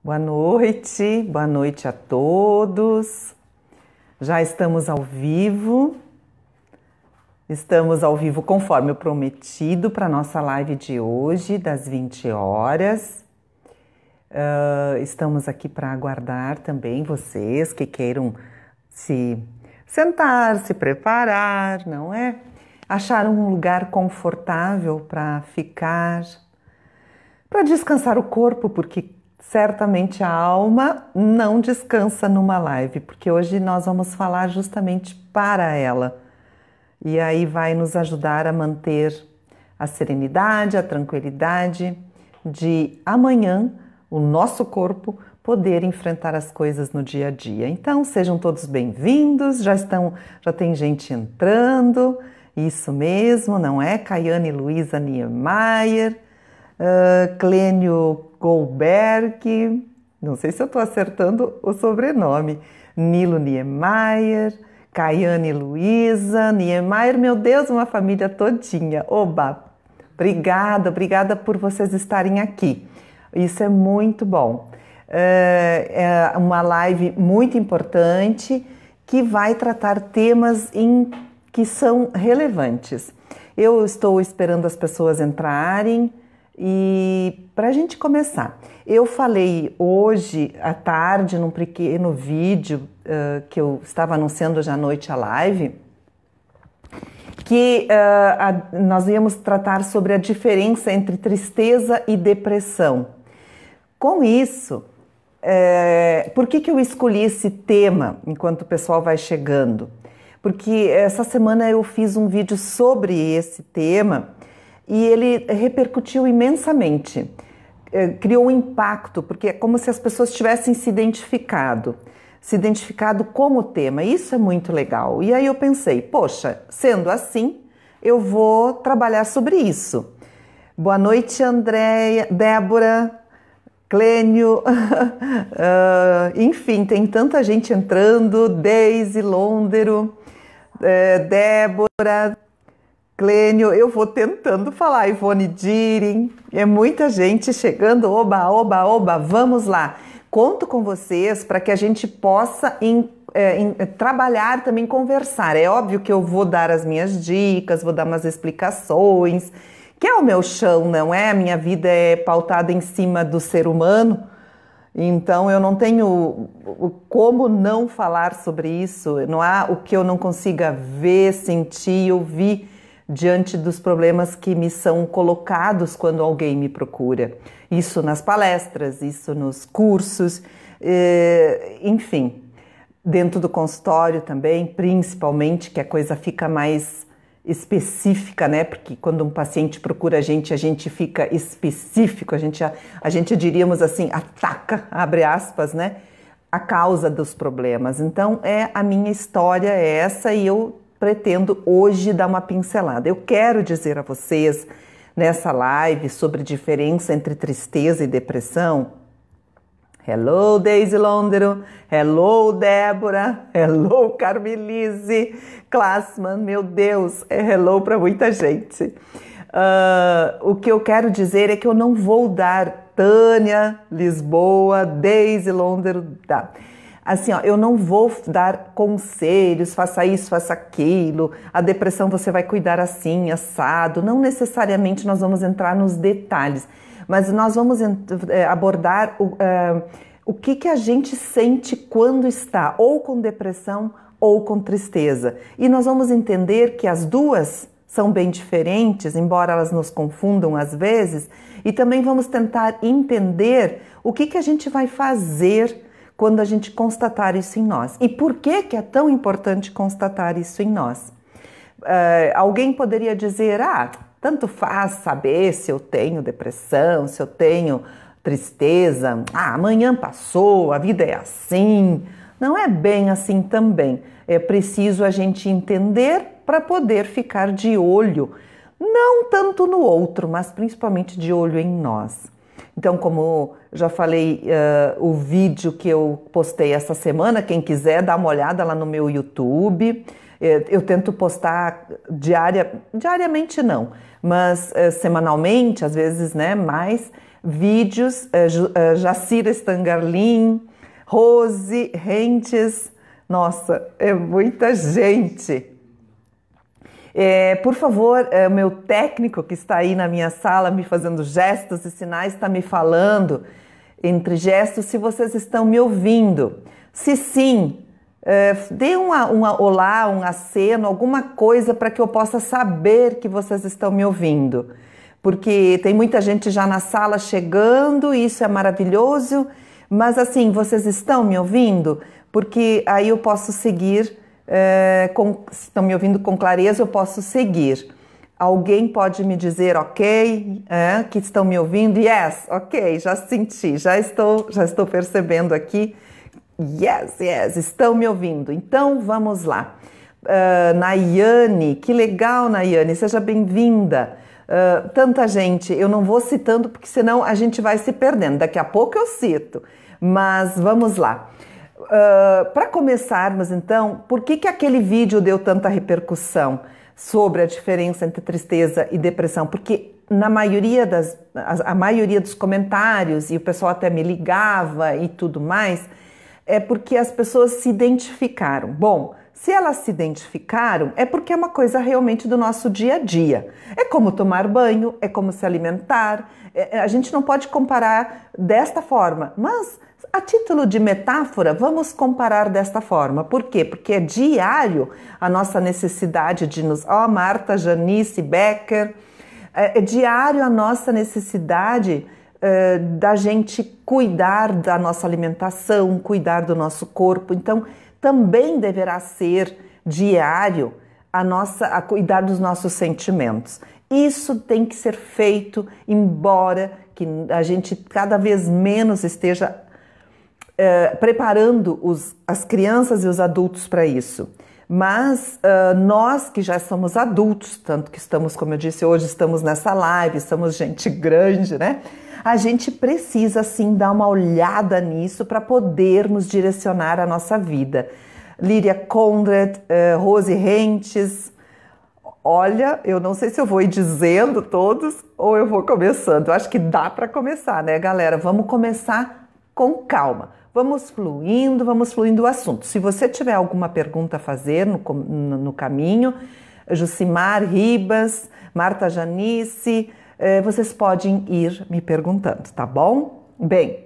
Boa noite a todos. Já estamos ao vivo. Estamos ao vivo conforme o prometido para a nossa live de hoje, das 20 horas. Estamos aqui para aguardar também vocês que queiram se sentar, se preparar, não é? Achar um lugar confortável para ficar, para descansar o corpo, porque certamente a alma não descansa numa live, porque hoje nós vamos falar justamente para ela. E aí vai nos ajudar a manter a serenidade, a tranquilidade de amanhã o nosso corpo poder enfrentar as coisas no dia a dia. Então sejam todos bem-vindos, já tem gente entrando, isso mesmo, não é? Caiane Luiza Niemeyer, Clênio Goldberg, não sei se eu estou acertando o sobrenome, Nilo Niemeyer, Caiane Luiza Niemeyer, meu Deus, uma família todinha. Oba! Obrigada por vocês estarem aqui. Isso é muito bom. É uma live muito importante que vai tratar temas que são relevantes. Eu estou esperando as pessoas entrarem e para a gente começar, eu falei hoje à tarde num pequeno vídeo que eu estava anunciando hoje à noite a live, que nós íamos tratar sobre a diferença entre tristeza e depressão. Com isso, por que eu escolhi esse tema enquanto o pessoal vai chegando? Porque essa semana eu fiz um vídeo sobre esse tema e ele repercutiu imensamente, criou um impacto, porque é como se as pessoas tivessem se identificado com o tema. Isso é muito legal. E aí eu pensei, poxa, sendo assim, eu vou trabalhar sobre isso. Boa noite, Andréia, Débora, Clênio, enfim, tem tanta gente entrando, Deise, Londero, Débora, Clênio, eu vou tentando falar, Ivone Diring, é muita gente chegando, oba, vamos lá. Conto com vocês para que a gente possa trabalhar também, conversar. É óbvio que eu vou dar as minhas dicas, vou dar umas explicações, que é o meu chão, não é? A minha vida é pautada em cima do ser humano, então eu não tenho como não falar sobre isso, não há o que eu não consiga ver, sentir, ouvir diante dos problemas que me são colocados quando alguém me procura. Isso nas palestras, isso nos cursos, enfim, dentro do consultório também, principalmente, que a coisa fica mais específica, né? Porque quando um paciente procura a gente fica específico, a gente diríamos assim, ataca, abre aspas, né? A causa dos problemas. Então, a minha história é essa e eu pretendo hoje dar uma pincelada. Eu quero dizer a vocês, nessa live, sobre diferença entre tristeza e depressão. Hello, Deise Londero. Hello, Débora. Hello, Carmelise. Classman, meu Deus, é hello para muita gente. O que eu quero dizer é que eu não vou dar Tânia, Lisboa, Deise Londero, tá? Assim, ó, eu não vou dar conselhos, faça isso, faça aquilo, a depressão você vai cuidar assim, assado. Não necessariamente nós vamos entrar nos detalhes, mas nós vamos abordar o que a gente sente quando está ou com depressão ou com tristeza. E nós vamos entender que as duas são bem diferentes, embora elas nos confundam às vezes, e também vamos tentar entender o que a gente vai fazer quando a gente constatar isso em nós. E por que é tão importante constatar isso em nós? Alguém poderia dizer, tanto faz saber se eu tenho depressão, se eu tenho tristeza, amanhã passou, a vida é assim. Não é bem assim também. É preciso a gente entender para poder ficar de olho, não tanto no outro, mas principalmente de olho em nós. Então, como já falei, o vídeo que eu postei essa semana, quem quiser dar uma olhada lá no meu YouTube, eu tento postar diariamente não, mas semanalmente, às vezes, né, mais vídeos, Jacira Stangarlin, Rose Rentes, nossa, é muita gente. Por favor, meu técnico que está aí na minha sala me fazendo gestos e sinais, está me falando entre gestos se vocês estão me ouvindo. Se sim, dê um olá, um aceno, alguma coisa para que eu possa saber que vocês estão me ouvindo. Porque tem muita gente já na sala chegando, e isso é maravilhoso, mas assim, vocês estão me ouvindo? Porque aí eu posso seguir, se estão me ouvindo com clareza, eu posso seguir. Alguém pode me dizer ok, que estão me ouvindo? Yes, ok, já senti, já estou percebendo aqui. Yes, estão me ouvindo. Então vamos lá. Nayane, que legal, Nayane, seja bem-vinda. Tanta gente, eu não vou citando porque senão a gente vai se perdendo. Daqui a pouco eu cito, mas vamos lá. Para começarmos então, por que aquele vídeo deu tanta repercussão sobre a diferença entre tristeza e depressão? Porque a maioria dos comentários, e o pessoal até me ligava e tudo mais, é porque as pessoas se identificaram. Bom, se elas se identificaram, é porque é uma coisa realmente do nosso dia a dia. É como tomar banho, é como se alimentar. A gente não pode comparar desta forma, mas a título de metáfora, vamos comparar desta forma. Por quê? Porque é diário a nossa necessidade de nos... Marta, Janice, Becker. É diário a nossa necessidade da gente cuidar da nossa alimentação, cuidar do nosso corpo. Então, também deverá ser diário a cuidar dos nossos sentimentos. Isso tem que ser feito, embora que a gente cada vez menos esteja preparando as crianças e os adultos para isso. Mas nós que já somos adultos, tanto que estamos, como eu disse, hoje estamos nessa live, somos gente grande, né? A gente precisa sim dar uma olhada nisso para podermos direcionar a nossa vida. Líria Conrad, Rose Rentes, olha, eu não sei se eu vou ir dizendo todos ou eu vou começando. Eu acho que dá para começar, né, galera? Vamos começar com calma. Vamos fluindo o assunto. Se você tiver alguma pergunta a fazer no caminho, Jucimar Ribas, Marta Janice, vocês podem ir me perguntando, tá bom? Bem,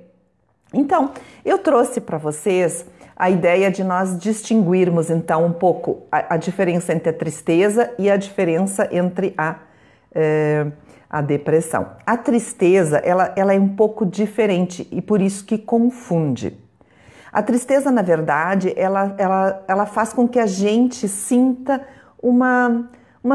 então, eu trouxe para vocês a ideia de nós distinguirmos, então, um pouco a diferença entre a tristeza e a diferença entre a depressão. A tristeza, ela é um pouco diferente e por isso que confunde. A tristeza, na verdade, ela faz com que a gente sinta uma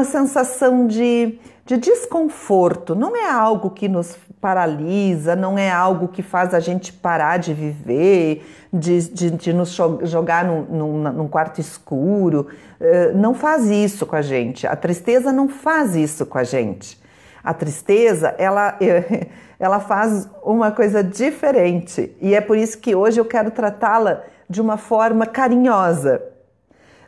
sensação de desconforto. Não é algo que nos paralisa, não é algo que faz a gente parar de viver, de nos jogar num quarto escuro. Não faz isso com a gente. A tristeza não faz isso com a gente. A tristeza, ela faz uma coisa diferente. E é por isso que hoje eu quero tratá-la de uma forma carinhosa.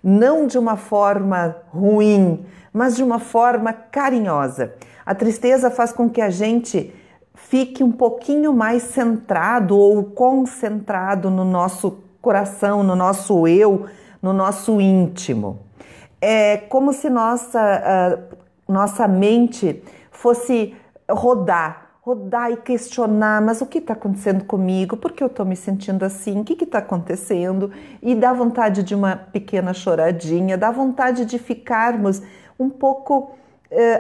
Não de uma forma ruim, mas de uma forma carinhosa. A tristeza faz com que a gente fique um pouquinho mais centrado ou concentrado no nosso coração, no nosso eu, no nosso íntimo. É como se nossa mente fosse rodar e questionar, mas o que está acontecendo comigo? Por que eu estou me sentindo assim? O que está acontecendo? E dá vontade de uma pequena choradinha, dá vontade de ficarmos um pouco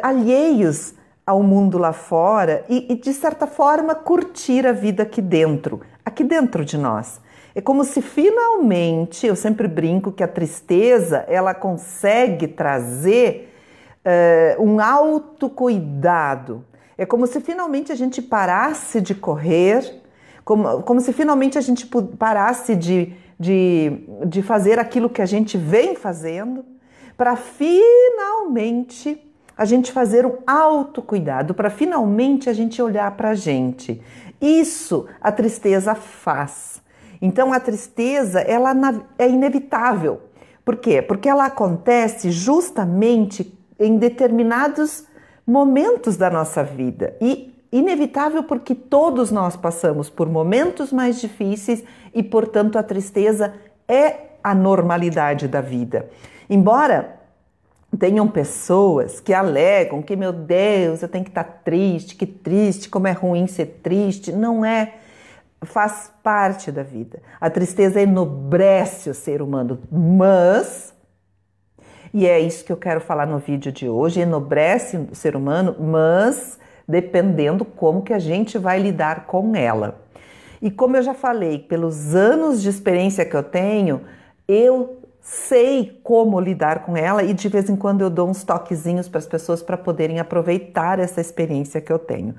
alheios ao mundo lá fora e, de certa forma, curtir a vida aqui dentro de nós. É como se finalmente, eu sempre brinco que a tristeza, ela consegue trazer um autocuidado. É como se finalmente a gente parasse de correr, como se finalmente a gente parasse de fazer aquilo que a gente vem fazendo, para finalmente a gente fazer um autocuidado, para finalmente a gente olhar para a gente. Isso a tristeza faz. Então a tristeza, ela é inevitável. Por quê? Porque ela acontece justamente em determinados momentos da nossa vida. E inevitável porque todos nós passamos por momentos mais difíceis e, portanto, a tristeza é a normalidade da vida. Embora tenham pessoas que alegam que, meu Deus, eu tenho que estar triste, que triste, como é ruim ser triste. Não é, faz parte da vida. A tristeza enobrece o ser humano, mas, e é isso que eu quero falar no vídeo de hoje, enobrece o ser humano, mas dependendo como que a gente vai lidar com ela. E como eu já falei, pelos anos de experiência que eu tenho, eu sei como lidar com ela e de vez em quando eu dou uns toquezinhos para as pessoas para poderem aproveitar essa experiência que eu tenho.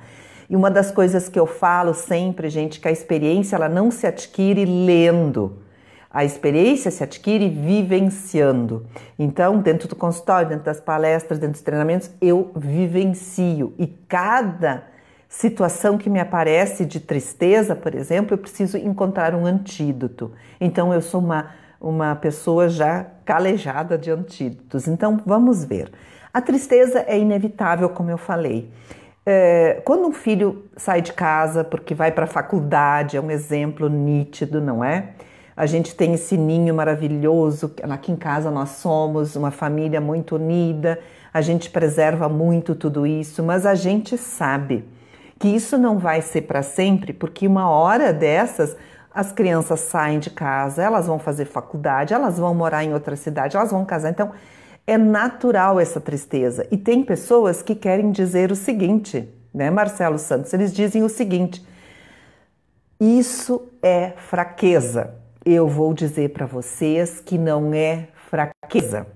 E uma das coisas que eu falo sempre, gente, que a experiência ela não se adquire lendo. A experiência se adquire vivenciando. Então, dentro do consultório, dentro das palestras, dentro dos treinamentos, eu vivencio. E cada situação que me aparece de tristeza, por exemplo, eu preciso encontrar um antídoto. Então, eu sou uma pessoa já calejada de antídotos. Então, vamos ver. A tristeza é inevitável, como eu falei. Quando um filho sai de casa porque vai para a faculdade, é um exemplo nítido, não é? A gente tem esse ninho maravilhoso, aqui em casa nós somos uma família muito unida, a gente preserva muito tudo isso, mas a gente sabe que isso não vai ser para sempre, porque uma hora dessas as crianças saem de casa, elas vão fazer faculdade, elas vão morar em outra cidade, elas vão casar, então é natural essa tristeza. E tem pessoas que querem dizer o seguinte, né, Marcelo Santos? Eles dizem o seguinte: isso é fraqueza. Eu vou dizer para vocês que não é fraqueza.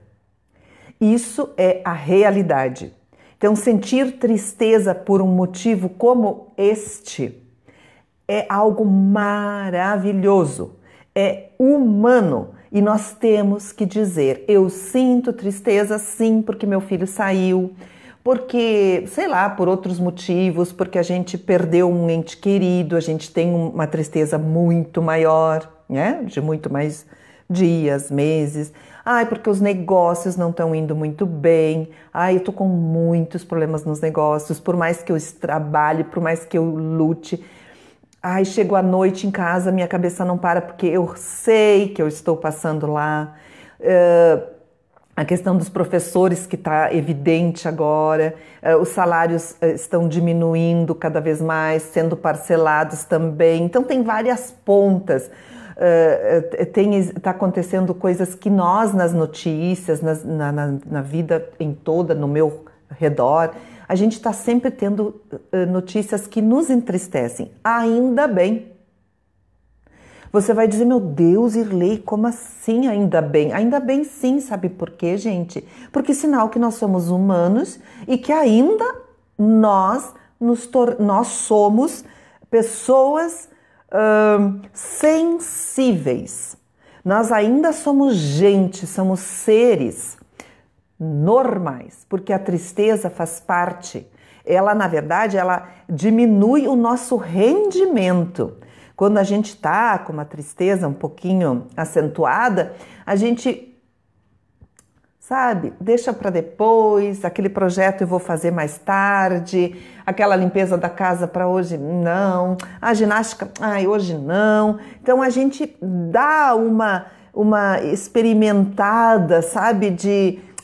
Isso é a realidade. Então, sentir tristeza por um motivo como este é algo maravilhoso, é humano. E nós temos que dizer, eu sinto tristeza sim porque meu filho saiu, porque, sei lá, por outros motivos, porque a gente perdeu um ente querido, a gente tem uma tristeza muito maior, né? De muito mais dias, meses. Ai, porque os negócios não estão indo muito bem. Ai, eu tô com muitos problemas nos negócios, por mais que eu trabalhe, por mais que eu lute. Ai, chego à noite em casa, minha cabeça não para porque eu sei que eu estou passando lá. A questão dos professores que está evidente agora, os salários estão diminuindo cada vez mais, sendo parcelados também. Então tem várias pontas. Está acontecendo coisas que nós nas notícias, na vida em toda, no meu redor, a gente está sempre tendo notícias que nos entristecem. Ainda bem. Você vai dizer, meu Deus, Irley, como assim ainda bem? Ainda bem sim, sabe por quê, gente? Porque sinal que nós somos humanos e que ainda nós somos pessoas sensíveis. Nós ainda somos gente, somos seres normais, porque a tristeza faz parte. Ela, na verdade, ela diminui o nosso rendimento. Quando a gente está com uma tristeza um pouquinho acentuada, a gente, sabe, deixa para depois, aquele projeto eu vou fazer mais tarde, aquela limpeza da casa para hoje não, a ginástica, hoje não. Então a gente dá uma experimentada, sabe,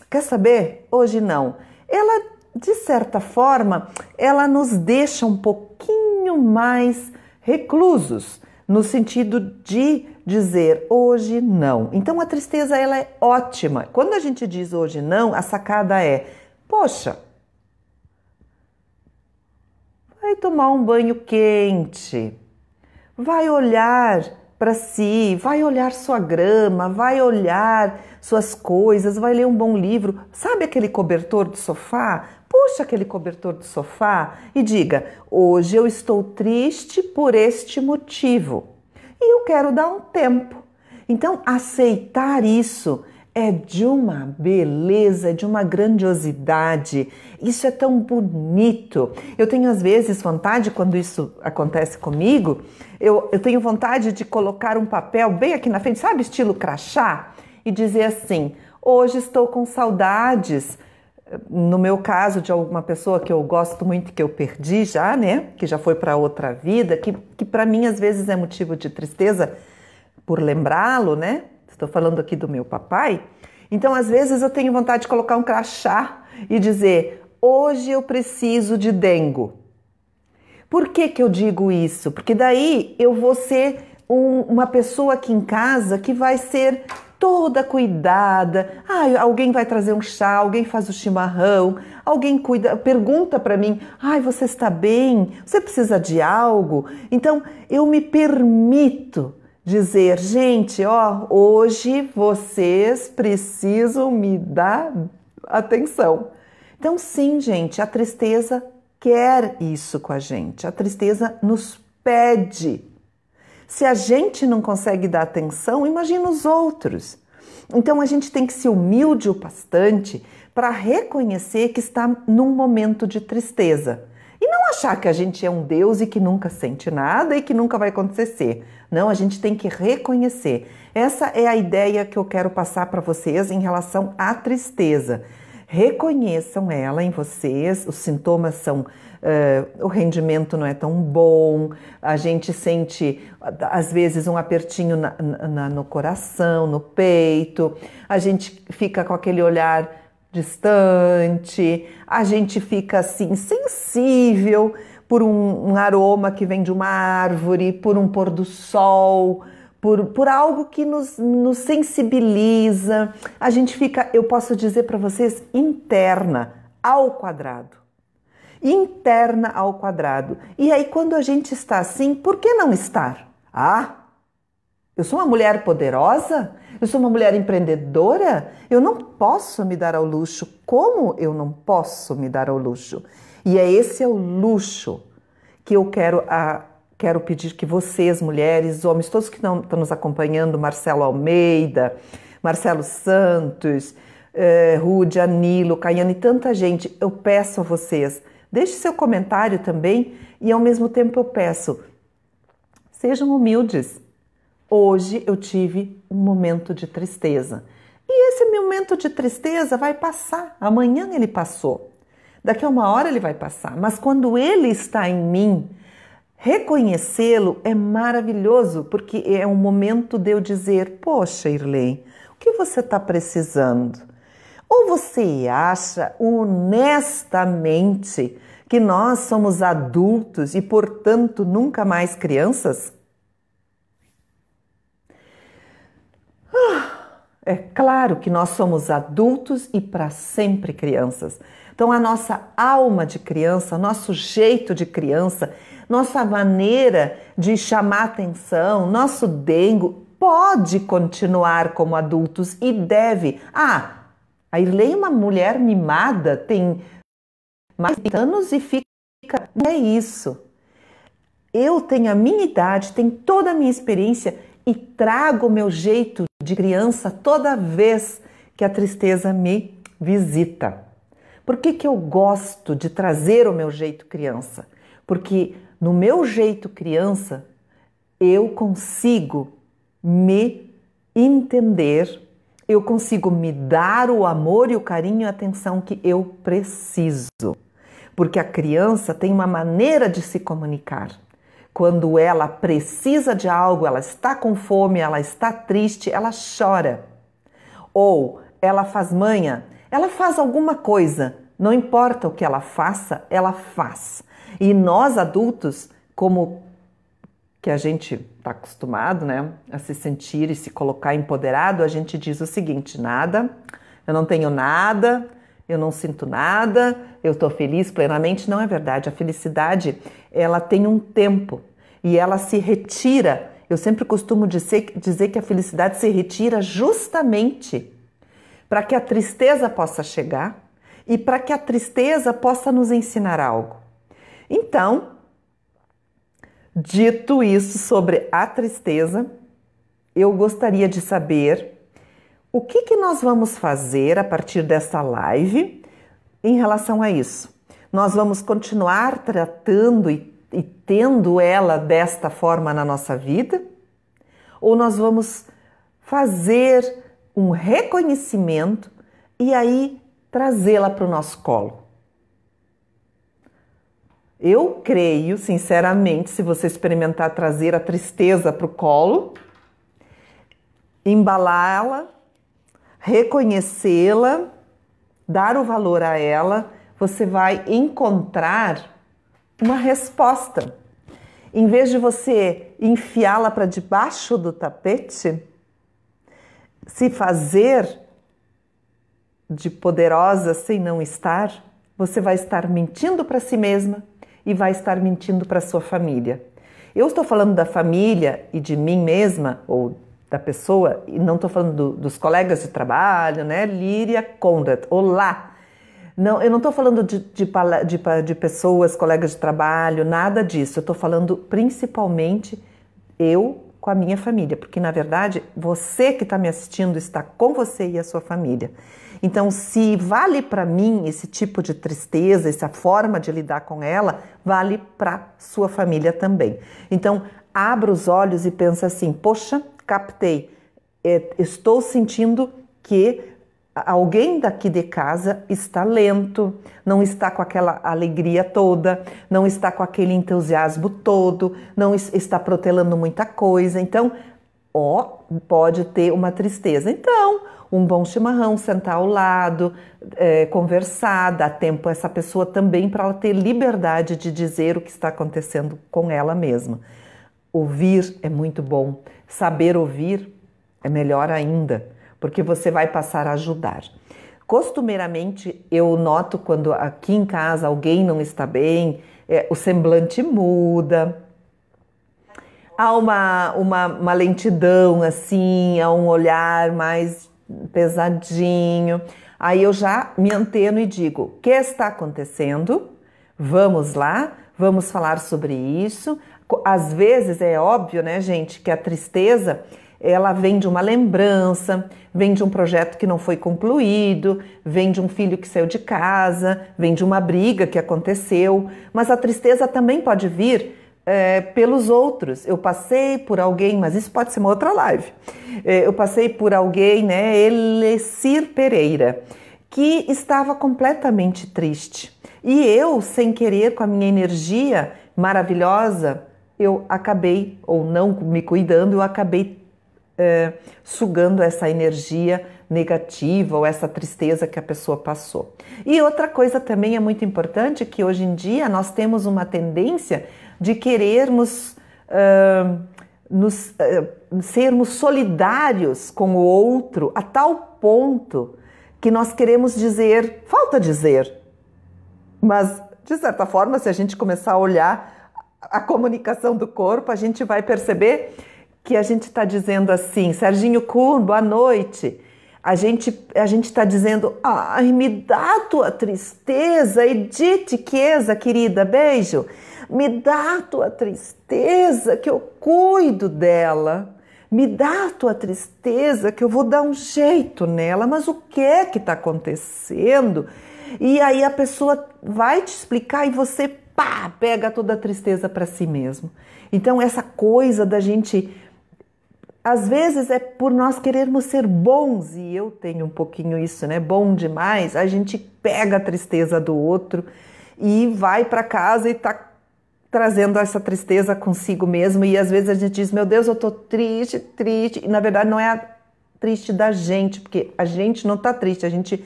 quer saber? Hoje não. Ela, de certa forma, ela nos deixa um pouquinho mais reclusos, no sentido de dizer hoje não. Então a tristeza ela é ótima. Quando a gente diz hoje não, a sacada é, poxa, vai tomar um banho quente, vai olhar para si, vai olhar sua grama, vai olhar suas coisas, vai ler um bom livro. Sabe aquele cobertor do sofá? Puxa aquele cobertor do sofá e diga, hoje eu estou triste por este motivo e eu quero dar um tempo. Então, aceitar isso é de uma beleza, de uma grandiosidade. Isso é tão bonito. Eu tenho às vezes vontade, quando isso acontece comigo, eu tenho vontade de colocar um papel bem aqui na frente, sabe, estilo crachá? E dizer assim, hoje estou com saudades no meu caso, de alguma pessoa que eu gosto muito, que eu perdi já, né? Que já foi para outra vida, que para mim às vezes é motivo de tristeza por lembrá-lo, né? Estou falando aqui do meu papai. Então, às vezes eu tenho vontade de colocar um crachá e dizer: hoje eu preciso de dengo. Por que eu digo isso? Porque daí eu vou ser uma pessoa aqui em casa que vai ser toda cuidada. Alguém vai trazer um chá, alguém faz o chimarrão, alguém cuida, pergunta para mim: você está bem? Você precisa de algo? Então eu me permito dizer: gente, hoje vocês precisam me dar atenção. Então sim, gente, a tristeza quer isso com a gente. A tristeza nos pede. Se a gente não consegue dar atenção, imagina os outros. Então a gente tem que ser humilde o bastante para reconhecer que está num momento de tristeza. E não achar que a gente é um Deus e que nunca sente nada e que nunca vai acontecer. Não, a gente tem que reconhecer. Essa é a ideia que eu quero passar para vocês em relação à tristeza. Reconheçam ela em vocês, os sintomas são, o rendimento não é tão bom, a gente sente às vezes um apertinho no coração, no peito, a gente fica com aquele olhar distante, a gente fica assim sensível por um aroma que vem de uma árvore, por um pôr do sol, por algo que nos sensibiliza. A gente fica, eu posso dizer para vocês, interna ao quadrado. Interna ao quadrado. E aí quando a gente está assim, por que não estar? Eu sou uma mulher poderosa? Eu sou uma mulher empreendedora? Eu não posso me dar ao luxo. Como eu não posso me dar ao luxo? E esse é o luxo que eu quero pedir que vocês, mulheres, homens, todos que estão nos acompanhando, Marcelo Almeida, Marcelo Santos, Rude, Anilo, Caiane, tanta gente, eu peço a vocês, deixe seu comentário também e ao mesmo tempo eu peço, sejam humildes. Hoje eu tive um momento de tristeza e esse momento de tristeza vai passar, amanhã ele passou, daqui a uma hora ele vai passar, mas quando ele está em mim, reconhecê-lo é maravilhoso, porque é um momento de eu dizer: poxa, Irley, o que você está precisando? Ou você acha honestamente que nós somos adultos e, portanto, nunca mais crianças? É claro que nós somos adultos e para sempre crianças. Então a nossa alma de criança, nosso jeito de criança, nossa maneira de chamar atenção, nosso dengo pode continuar como adultos e deve. A Irley é uma mulher mimada, tem mais de 30 anos e fica... Não é isso. Eu tenho a minha idade, tenho toda a minha experiência e trago o meu jeito de criança toda vez que a tristeza me visita. Por que eu gosto de trazer o meu jeito criança? Porque no meu jeito criança eu consigo me entender, eu consigo me dar o amor e o carinho e a atenção que eu preciso. Porque a criança tem uma maneira de se comunicar. Quando ela precisa de algo, ela está com fome, ela está triste, ela chora. Ou ela faz manha, ela faz alguma coisa, não importa o que ela faça, ela faz. E nós adultos, como que a gente está acostumado, né, a se sentir e se colocar empoderado, a gente diz o seguinte: nada, eu não tenho nada, eu não sinto nada, eu estou feliz plenamente. Não é verdade, a felicidade ela tem um tempo e ela se retira. Eu sempre costumo dizer que a felicidade se retira justamente para que a tristeza possa chegar e para que a tristeza possa nos ensinar algo. Então, dito isso sobre a tristeza, eu gostaria de saber o que nós vamos fazer a partir dessa live em relação a isso. Nós vamos continuar tratando e tendo ela desta forma na nossa vida? Ou nós vamos fazer um reconhecimento e aí trazê-la para o nosso colo. Eu creio, sinceramente, se você experimentar trazer a tristeza para o colo, embalá-la, reconhecê-la, dar o valor a ela, você vai encontrar uma resposta. Em vez de você enfiá-la para debaixo do tapete, se fazer de poderosa sem não estar, você vai estar mentindo para si mesma e vai estar mentindo para sua família. Eu estou falando da família e de mim mesma, ou da pessoa, e não estou falando dos colegas de trabalho, né? Líria Conrad, olá! Não, eu não estou falando de pessoas, colegas de trabalho, nada disso. Eu estou falando principalmente eu com a minha família, porque na verdade você que está me assistindo está com você e a sua família. Então, se vale para mim esse tipo de tristeza, essa forma de lidar com ela, vale para sua família também. Então, abra os olhos e pensa assim, poxa, captei, estou sentindo que alguém daqui de casa está lento, não está com aquela alegria toda, não está com aquele entusiasmo todo, não está protelando muita coisa. Então, pode ter uma tristeza. Então, um bom chimarrão, sentar ao lado, conversar, dar tempo a essa pessoa também para ela ter liberdade de dizer o que está acontecendo com ela mesma. Ouvir é muito bom, saber ouvir é melhor ainda, porque você vai passar a ajudar. Costumeiramente, eu noto quando aqui em casa alguém não está bem, o semblante muda, há uma lentidão assim, há um olhar mais pesadinho. Aí eu já me anteno e digo, o que está acontecendo? Vamos lá, vamos falar sobre isso. Às vezes é óbvio, né, gente, que a tristeza ela vem de uma lembrança, vem de um projeto que não foi concluído, vem de um filho que saiu de casa, vem de uma briga que aconteceu, mas a tristeza também pode vir pelos outros. Eu passei por alguém, mas isso pode ser uma outra live, eu passei por alguém, né, Elecir Pereira, que estava completamente triste. E eu, sem querer, com a minha energia maravilhosa, eu acabei, ou não me cuidando, eu acabei sugando essa energia negativa ou essa tristeza que a pessoa passou. E outra coisa também é muito importante, que hoje em dia nós temos uma tendência de querermos sermos solidários com o outro a tal ponto que nós queremos dizer, falta dizer, mas de certa forma, se a gente começar a olhar a comunicação do corpo, a gente vai perceber que a gente está dizendo assim, Serginho Kuhn, boa noite. A gente está dizendo, ai, me dá a tua tristeza, Edith Chiesa, querida, beijo. Me dá a tua tristeza que eu cuido dela. Me dá a tua tristeza que eu vou dar um jeito nela. Mas o que é que está acontecendo? E aí a pessoa vai te explicar e você, pá, pega toda a tristeza para si mesmo. Então essa coisa da gente, às vezes é por nós querermos ser bons, e eu tenho um pouquinho isso, né? Bom demais, a gente pega a tristeza do outro e vai para casa e tá trazendo essa tristeza consigo mesmo, e às vezes a gente diz, meu Deus, eu tô triste, e na verdade não é triste da gente, porque a gente não tá triste, a gente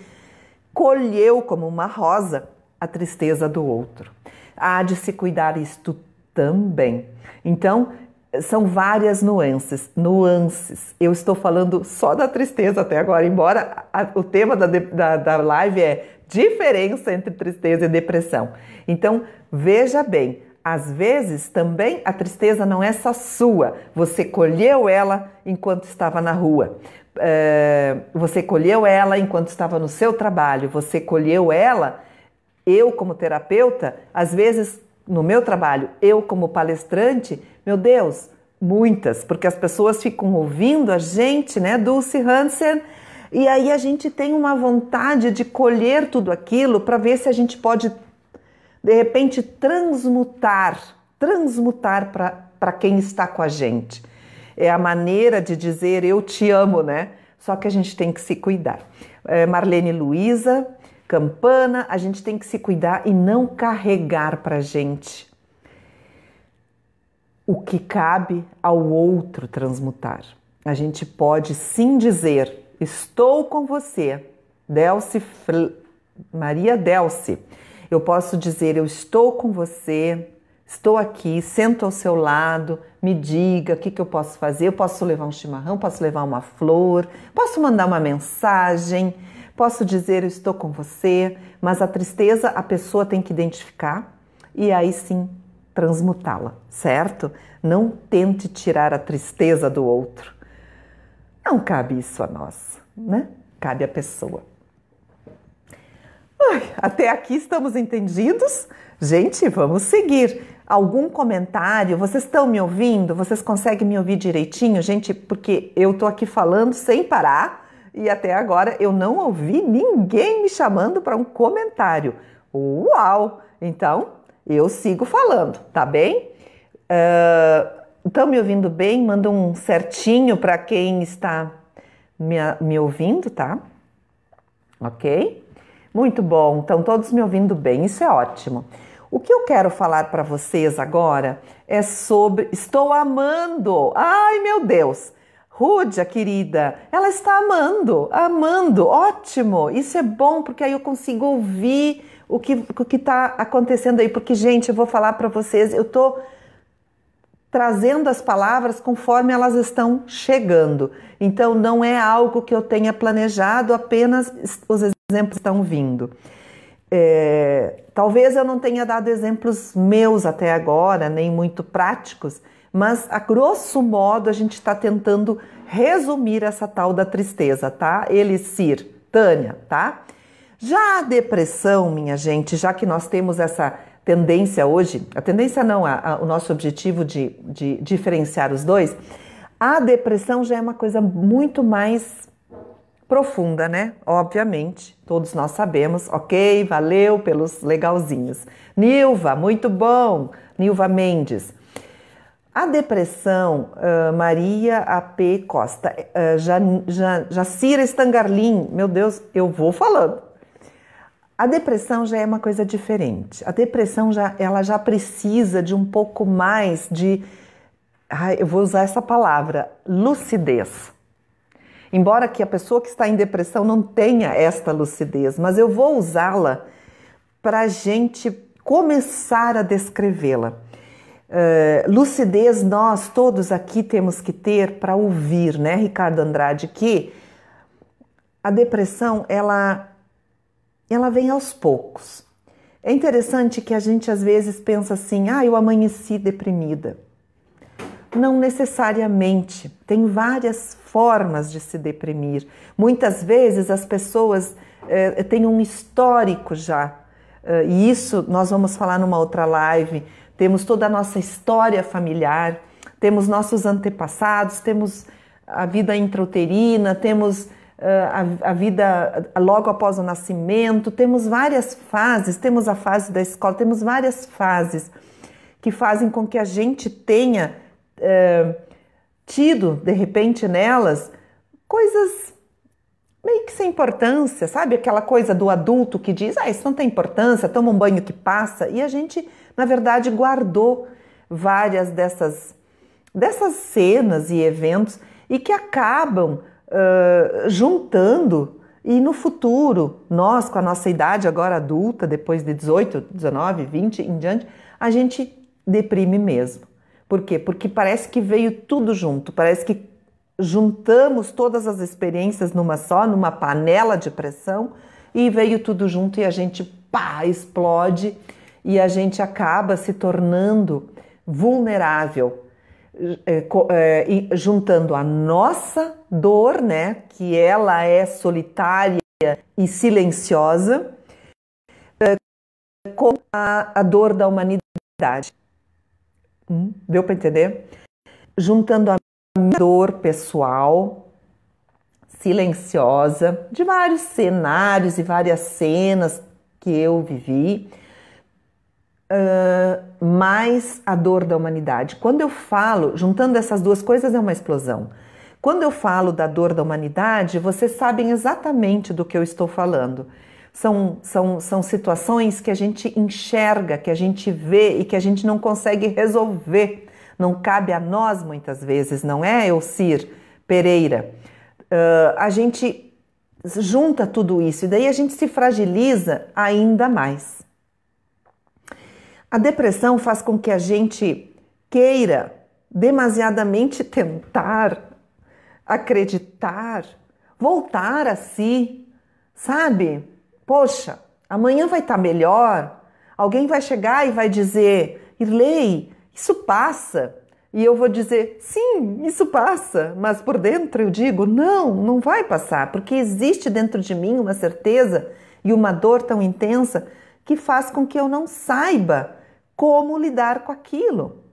colheu como uma rosa a tristeza do outro. Há de se cuidar isto também. Então, são várias nuances. Eu estou falando só da tristeza até agora, embora o tema da live é diferença entre tristeza e depressão. Então, veja bem, às vezes também a tristeza não é só sua, você colheu ela enquanto estava na rua, você colheu ela enquanto estava no seu trabalho, você colheu ela, eu como terapeuta, às vezes no meu trabalho, eu como palestrante, meu Deus, muitas, porque as pessoas ficam ouvindo a gente, né, Dulce Hansen, e aí a gente tem uma vontade de colher tudo aquilo para ver se a gente pode, de repente, transmutar para quem está com a gente. É a maneira de dizer eu te amo, né? Só que a gente tem que se cuidar. Marlene Luiza, campana, a gente tem que se cuidar e não carregar pra gente o que cabe ao outro transmutar. A gente pode sim dizer, estou com você, Maria Delce. Eu posso dizer, eu estou com você, estou aqui, sento ao seu lado, me diga o que eu posso fazer. Eu posso levar um chimarrão, posso levar uma flor, posso mandar uma mensagem, posso dizer, eu estou com você, mas a tristeza a pessoa tem que identificar e aí sim transmutá-la, certo? Não tente tirar a tristeza do outro. Não cabe isso a nós, né? Cabe à pessoa. Até aqui estamos entendidos? Gente, vamos seguir. Algum comentário? Vocês estão me ouvindo? Vocês conseguem me ouvir direitinho, gente? Porque eu tô aqui falando sem parar e até agora eu não ouvi ninguém me chamando para um comentário. Uau! Então, eu sigo falando, tá bem? Estão me ouvindo bem? Manda um certinho para quem está me ouvindo, tá? Ok? Muito bom, estão todos me ouvindo bem, isso é ótimo. O que eu quero falar para vocês agora é sobre... Estou amando! Ai, meu Deus! Rúdia, querida, ela está amando, ótimo! Isso é bom, porque aí eu consigo ouvir o que está acontecendo aí. Porque, gente, eu vou falar para vocês, eu estou trazendo as palavras conforme elas estão chegando. Então, não é algo que eu tenha planejado, apenas os exemplos estão vindo. Talvez eu não tenha dado exemplos meus até agora, nem muito práticos, mas a grosso modo a gente está tentando resumir essa tal da tristeza, tá? Elisir, Tânia, tá? Já a depressão, minha gente, já que nós temos essa tendência hoje, a tendência não, o nosso objetivo de diferenciar os dois, a depressão já é uma coisa muito mais profunda, né? Obviamente, todos nós sabemos, ok? Valeu pelos legalzinhos. Nilva, muito bom. Nilva Mendes. A depressão, Maria A.P. Costa, Jacira Stangarlin, meu Deus, eu vou falando. A depressão já é uma coisa diferente. A depressão ela já precisa de um pouco mais de, eu vou usar essa palavra, lucidez. Embora que a pessoa que está em depressão não tenha esta lucidez, mas eu vou usá-la para a gente começar a descrevê-la. Lucidez nós todos aqui temos que ter para ouvir, né, Ricardo Andrade, que a depressão ela vem aos poucos. É interessante que a gente às vezes pensa assim, eu amanheci deprimida. Não necessariamente, tem várias formas de se deprimir. Muitas vezes as pessoas têm um histórico já, e isso nós vamos falar numa outra live. Temos toda a nossa história familiar, temos nossos antepassados, temos a vida intrauterina, temos a vida logo após o nascimento, temos várias fases, temos a fase da escola, temos várias fases que fazem com que a gente tenha tido, de repente, nelas, coisas meio que sem importância, sabe? Aquela coisa do adulto que diz, isso não tem importância, toma um banho que passa, e a gente, na verdade, guardou várias dessas cenas e eventos e que acabam juntando, e no futuro, nós com a nossa idade agora adulta, depois de 18, 19, 20 em diante, a gente deprime mesmo. Por quê? Porque parece que veio tudo junto, parece que juntamos todas as experiências numa panela de pressão e veio tudo junto e a gente explode e a gente acaba se tornando vulnerável, juntando a nossa dor, né, que ela é solitária e silenciosa, com a dor da humanidade. Deu para entender? Juntando a minha dor pessoal, silenciosa, de vários cenários e várias cenas que eu vivi, mais a dor da humanidade. Quando eu falo, juntando essas duas coisas é uma explosão. Quando eu falo da dor da humanidade, vocês sabem exatamente do que eu estou falando. são situações que a gente enxerga, que a gente vê e que a gente não consegue resolver. Não cabe a nós muitas vezes, não é, Elcir Pereira? A gente junta tudo isso e daí a gente se fragiliza ainda mais. A depressão faz com que a gente queira demasiadamente tentar, acreditar, voltar a si, sabe? Poxa, amanhã vai estar melhor. Alguém vai chegar e vai dizer: Irley, isso passa. E eu vou dizer: sim, isso passa. Mas por dentro eu digo: não, não vai passar, porque existe dentro de mim uma certeza e uma dor tão intensa que faz com que eu não saiba como lidar com aquilo.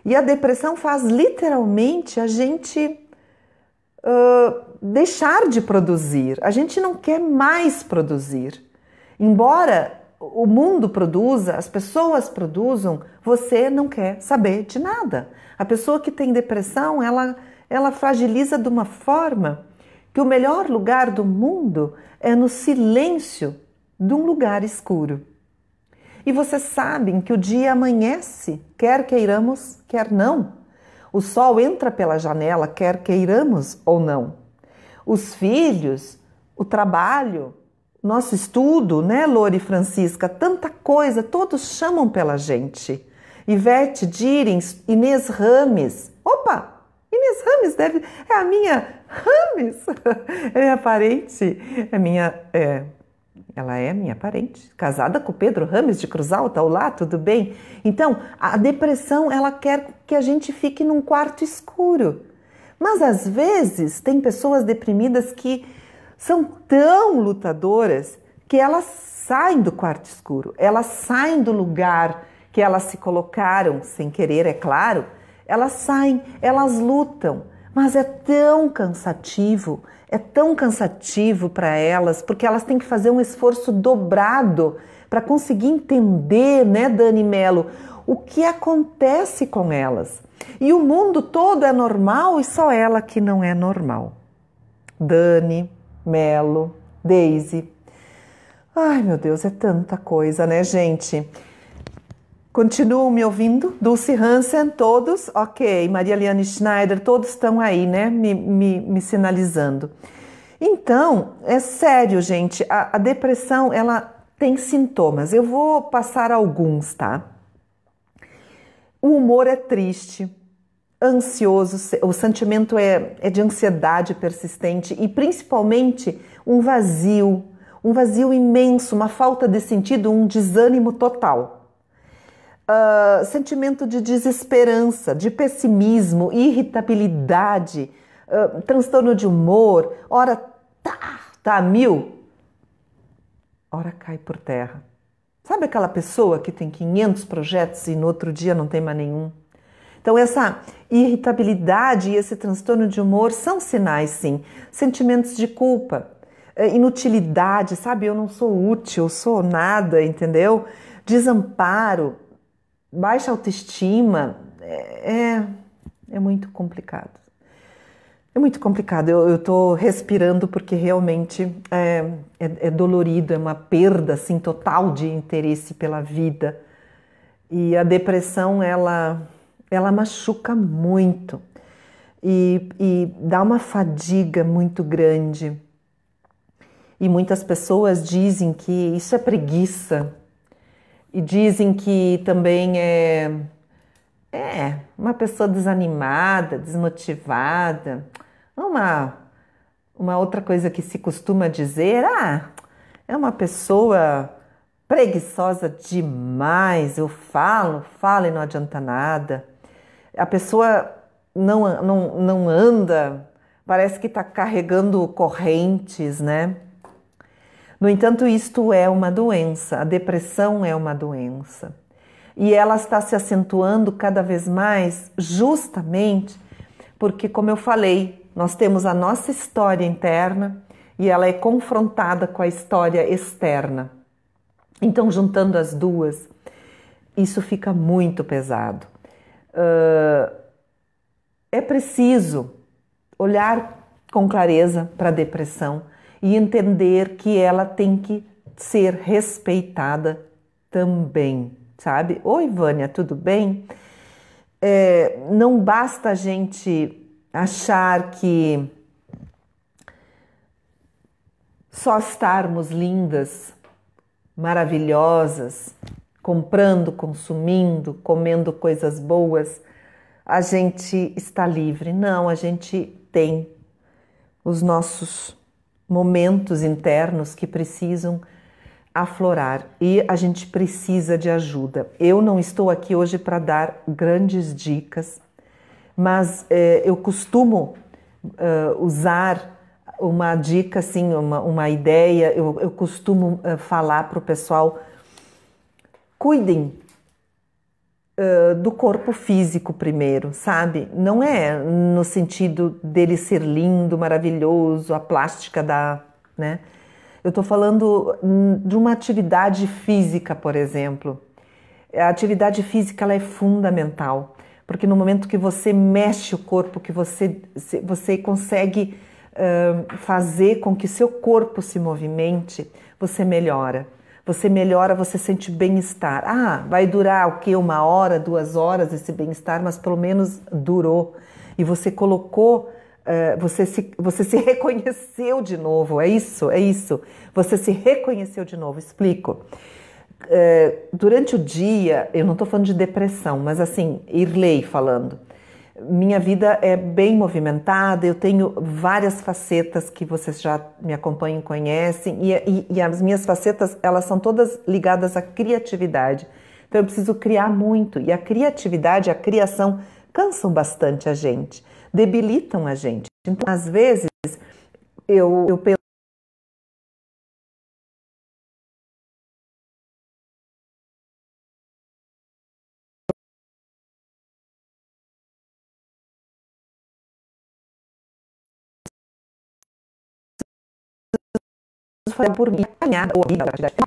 E a depressão faz literalmente a gente deixar de produzir. A gente não quer mais produzir. Embora o mundo produza, as pessoas produzam, você não quer saber de nada. A pessoa que tem depressão, ela fragiliza de uma forma que o melhor lugar do mundo é no silêncio de um lugar escuro. E vocês sabem que o dia amanhece, quer queiramos, quer não. O sol entra pela janela, quer queiramos ou não. Os filhos, o trabalho, nosso estudo, né, Lore e Francisca, tanta coisa, todos chamam pela gente. Ivete Direns, Inês Rames. Opa, Inês Rames é a minha Rames, é minha parente, ela é minha parente, casada com o Pedro Rames de Cruz Alta. Olá, tudo bem? Então, a depressão, ela quer que a gente fique num quarto escuro. Mas, às vezes, tem pessoas deprimidas que são tão lutadoras que elas saem do quarto escuro, elas saem do lugar que elas se colocaram, sem querer, é claro, elas saem, elas lutam, mas é tão cansativo para elas, porque elas têm que fazer um esforço dobrado para conseguir entender, né, Dani Mello, o que acontece com elas. E o mundo todo é normal e só ela que não é normal. Dani Mello, Deise. Ai, meu Deus, é tanta coisa, né, gente? Continuam me ouvindo? Dulce Hansen, todos? Ok. Maria Liane Schneider, todos estão aí, né? Me sinalizando. Então, é sério, gente. A depressão, ela tem sintomas. Eu vou passar alguns, tá? O humor é triste, ansioso, o sentimento é de ansiedade persistente e principalmente um vazio imenso, uma falta de sentido, um desânimo total. Sentimento de desesperança, de pessimismo, irritabilidade, transtorno de humor, ora tá a mil, ora cai por terra. Sabe aquela pessoa que tem 500 projetos e no outro dia não tem mais nenhum? Então essa irritabilidade e esse transtorno de humor são sinais, sim. Sentimentos de culpa, inutilidade, sabe? Eu não sou útil, sou nada, entendeu? Desamparo, baixa autoestima, é muito complicado. É muito complicado, eu estou respirando porque realmente é dolorido, é uma perda assim, total de interesse pela vida. E a depressão, ela machuca muito e dá uma fadiga muito grande. E muitas pessoas dizem que isso é preguiça. E dizem que também é uma pessoa desanimada, desmotivada. Uma outra coisa que se costuma dizer, é uma pessoa preguiçosa demais, eu falo e não adianta nada. A pessoa não anda, parece que está carregando correntes, né? No entanto, isto é uma doença, a depressão é uma doença. E ela está se acentuando cada vez mais justamente porque, como eu falei, nós temos a nossa história interna e ela é confrontada com a história externa. Então, juntando as duas, isso fica muito pesado. É preciso olhar com clareza para a depressão e entender que ela tem que ser respeitada também, sabe? Oi, Vânia, tudo bem? Não basta a gente achar que só estarmos lindas, maravilhosas, comprando, consumindo, comendo coisas boas, a gente está livre. Não, a gente tem os nossos momentos internos que precisam aflorar e a gente precisa de ajuda. Eu não estou aqui hoje para dar grandes dicas, mas eu costumo usar uma dica, assim, uma ideia, eu costumo falar para o pessoal: cuidem do corpo físico primeiro, sabe? Não é no sentido dele ser lindo, maravilhoso, a plástica né? Eu estou falando de uma atividade física, por exemplo. A atividade física ela é fundamental, porque no momento que você mexe o corpo, que você consegue fazer com que seu corpo se movimente, você melhora. Você melhora, você sente bem-estar. Ah, vai durar o quê? 1 hora, 2 horas esse bem-estar, mas pelo menos durou. E você colocou, você se reconheceu de novo. É isso, é isso. Você se reconheceu de novo. Explico. Durante o dia, eu não estou falando de depressão, mas assim, Irley falando. Minha vida é bem movimentada, eu tenho várias facetas que vocês já me acompanham e conhecem, e as minhas facetas, elas são todas ligadas à criatividade. Então eu preciso criar muito, e a criatividade, a criação cansam bastante a gente, debilitam a gente. Então, às vezes, eu penso por mim,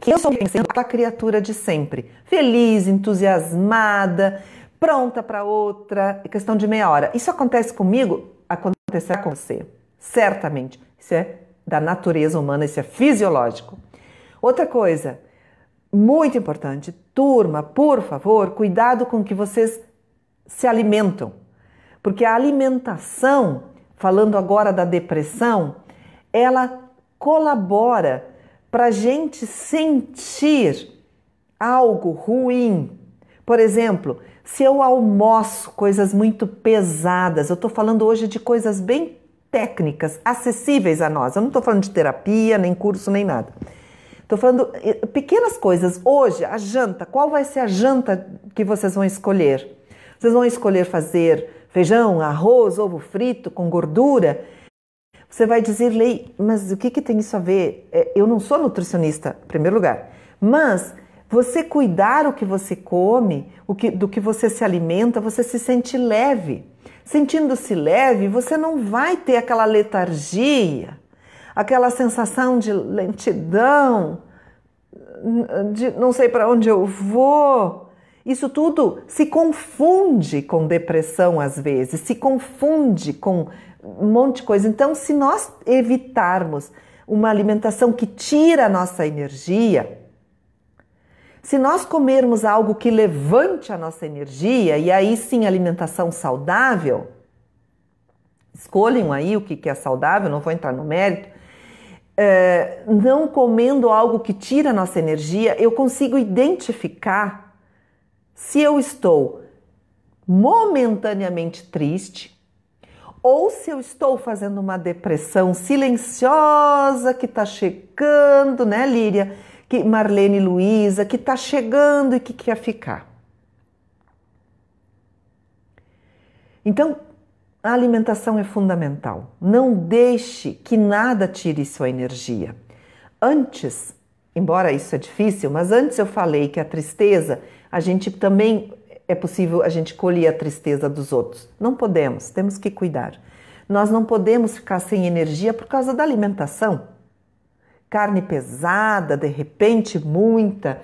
eu sou pensando a criatura de sempre, feliz, entusiasmada, pronta para outra, questão de meia hora. Isso acontece comigo, acontecerá com você, certamente. Isso é da natureza humana, isso é fisiológico. Outra coisa, muito importante, turma, por favor, cuidado com o que vocês se alimentam, porque a alimentação, falando agora da depressão, ela colabora para a gente sentir algo ruim. Por exemplo, se eu almoço coisas muito pesadas, eu estou falando hoje de coisas bem técnicas, acessíveis a nós. Eu não estou falando de terapia, nem curso, nem nada. Estou falando pequenas coisas. Hoje, a janta, qual vai ser a janta que vocês vão escolher? Vocês vão escolher fazer feijão, arroz, ovo frito com gordura? Você vai dizer, Lei, mas o que tem isso a ver? Eu não sou nutricionista, em primeiro lugar, mas você cuidar o que você come, do que você se alimenta, você se sente leve. Sentindo-se leve, você não vai ter aquela letargia, aquela sensação de lentidão, de não sei para onde eu vou. Isso tudo se confunde com depressão às vezes, se confunde com um monte de coisa. Então, se nós evitarmos uma alimentação que tira a nossa energia, se nós comermos algo que levante a nossa energia, e aí sim alimentação saudável, escolham aí o que é saudável, não vou entrar no mérito, não comendo algo que tira a nossa energia, eu consigo identificar se eu estou momentaneamente triste, ou se eu estou fazendo uma depressão silenciosa que está chegando, né, Líria? Marlene Luiza, que está chegando e que quer ficar. Então, a alimentação é fundamental. Não deixe que nada tire sua energia. Antes, embora isso é difícil, mas antes eu falei que a tristeza, a gente também... é possível a gente colher a tristeza dos outros. Não podemos, temos que cuidar. Nós não podemos ficar sem energia por causa da alimentação. Carne pesada, de repente muita,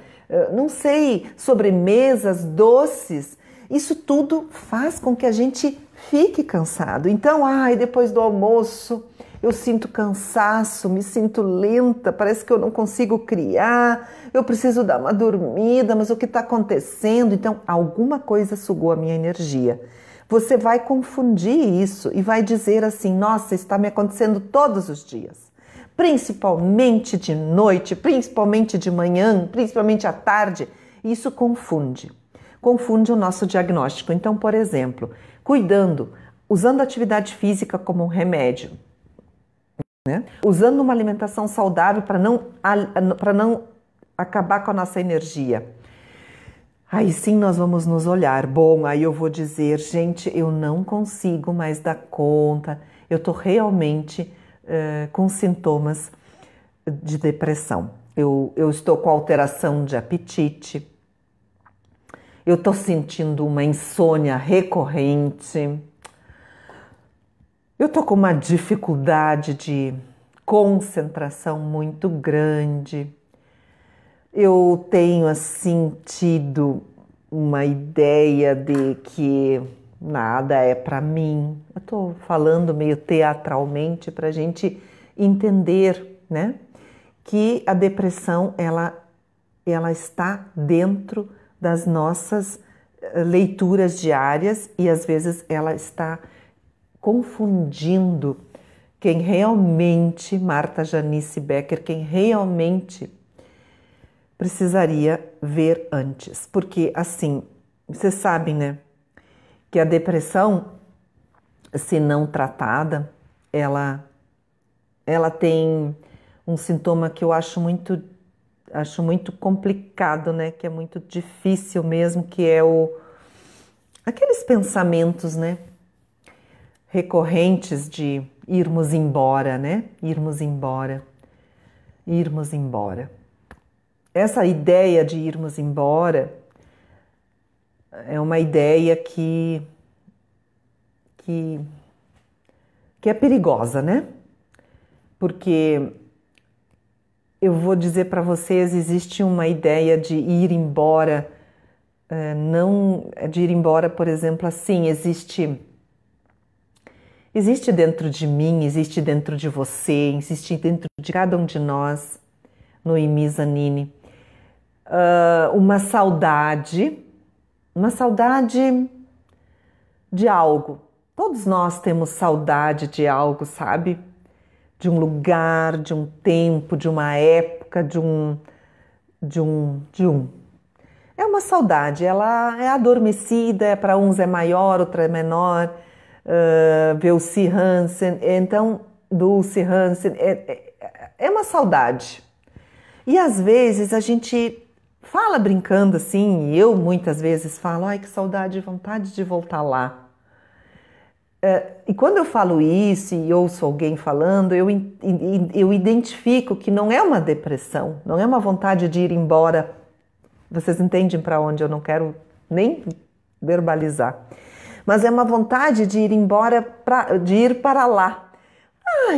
não sei, sobremesas, doces, isso tudo faz com que a gente fique cansado. Então, depois do almoço, eu sinto cansaço, me sinto lenta, parece que eu não consigo criar, eu preciso dar uma dormida, mas o que está acontecendo? Então, alguma coisa sugou a minha energia. Você vai confundir isso e vai dizer assim, nossa, está me acontecendo todos os dias. Principalmente de noite, principalmente de manhã, principalmente à tarde. Isso confunde o nosso diagnóstico. Então, por exemplo, cuidando, usando a atividade física como um remédio, né? Usando uma alimentação saudável para não acabar com a nossa energia. Aí sim nós vamos nos olhar. Bom, aí eu vou dizer, gente, eu não consigo mais dar conta, eu estou realmente com sintomas de depressão. Eu estou com alteração de apetite, eu estou sentindo uma insônia recorrente, eu estou com uma dificuldade de concentração muito grande. Eu tenho assim tido uma ideia de que nada é para mim. Eu estou falando meio teatralmente para a gente entender, né, que a depressão ela está dentro das nossas leituras diárias e às vezes ela está confundindo quem realmente, Marta Janice Becker, quem realmente precisaria ver antes. Porque assim, vocês sabem, né, que a depressão, se não tratada, ela tem um sintoma que eu acho muito complicado, né, que é muito difícil mesmo, que é aqueles pensamentos, né, recorrentes de irmos embora, né? Irmos embora. Essa ideia de irmos embora é uma ideia que é perigosa, né? Porque eu vou dizer para vocês, existe uma ideia de ir embora, não de ir embora, por exemplo, assim, existe dentro de mim, existe dentro de você, existe dentro de cada um de nós, Noemi Zanini, uma saudade de algo. Todos nós temos saudade de algo, sabe? De um lugar, de um tempo, de uma época, de um. É uma saudade, ela é adormecida, para uns é maior, outra é menor. Dulce Hansen, é uma saudade. E às vezes a gente fala brincando assim, e eu muitas vezes falo, ai que saudade, vontade de voltar lá. E quando eu falo isso e ouço alguém falando, eu identifico que não é uma depressão, não é uma vontade de ir embora. Vocês entendem para onde? Eu não quero nem verbalizar. Mas é uma vontade de ir embora, de ir para lá.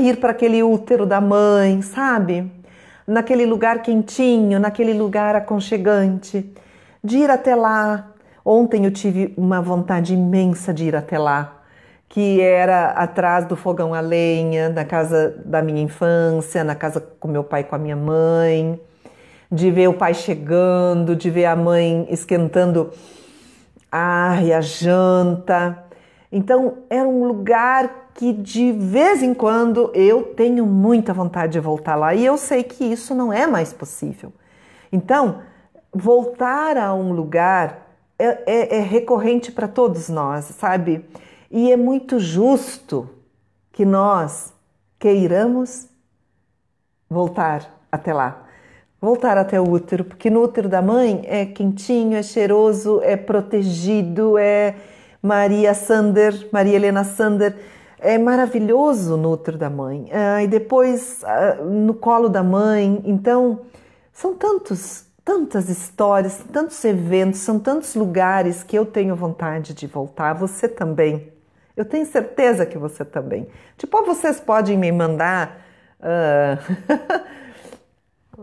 Ir para aquele útero da mãe, sabe? Naquele lugar quentinho, naquele lugar aconchegante. De ir até lá. Ontem eu tive uma vontade imensa de ir até lá, que era atrás do fogão a lenha, na casa da minha infância, na casa com meu pai e com a minha mãe. De ver o pai chegando, de ver a mãe esquentando a janta. Então era um lugar que de vez em quando eu tenho muita vontade de voltar lá e eu sei que isso não é mais possível. Então voltar a um lugar é recorrente para todos nós, sabe? E é muito justo que nós queiramos voltar até lá. Voltar até o útero, porque no útero da mãe é quentinho, é cheiroso, é protegido, é Maria Helena Sander, é maravilhoso no útero da mãe. E depois no colo da mãe. Então, são tantas histórias, tantos eventos, são tantos lugares que eu tenho vontade de voltar. Você também. Eu tenho certeza que você também. Tipo, vocês podem me mandar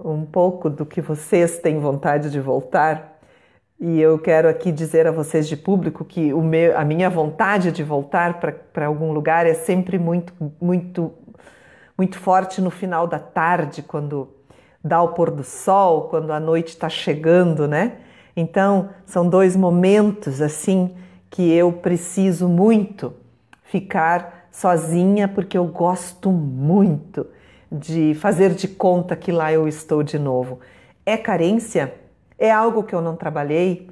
um pouco do que vocês têm vontade de voltar. E eu quero aqui dizer a vocês de público que a minha vontade de voltar para algum lugar é sempre muito, muito muito forte no final da tarde, quando dá o pôr do sol, quando a noite está chegando, né? Então, são 2 momentos assim que eu preciso muito ficar sozinha, porque eu gosto muito de fazer de conta que lá eu estou de novo. É carência? É algo que eu não trabalhei?